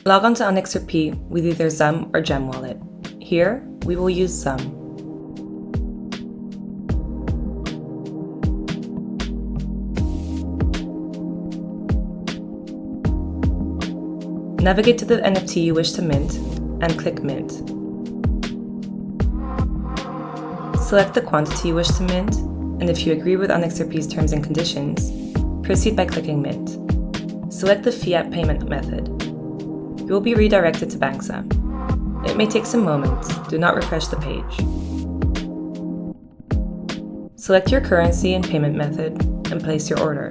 Log on to ONXRP with either XUM or Gem Wallet. Here, we will use XUM. Navigate to the NFT you wish to mint and click Mint. Select the quantity you wish to mint, and if you agree with ONXRP's terms and conditions, proceed by clicking Mint. Select the fiat payment method. You will be redirected to BANXA. It may take some moments. Do not refresh the page. Select your currency and payment method and place your order.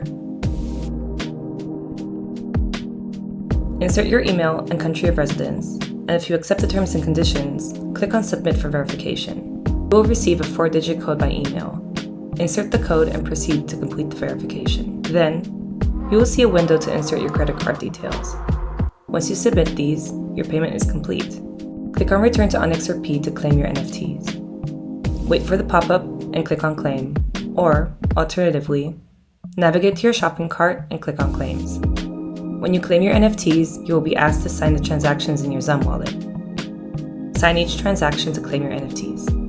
Insert your email and country of residence, and if you accept the terms and conditions, click on Submit for verification. You will receive a 4-digit code by email. Insert the code and proceed to complete the verification. Then, you will see a window to insert your credit card details. Once you submit these, your payment is complete. Click on Return to ONXRP to claim your NFTs. Wait for the pop-up and click on Claim, or, alternatively, navigate to your shopping cart and click on Claims. When you claim your NFTs, you will be asked to sign the transactions in your XUM wallet. Sign each transaction to claim your NFTs.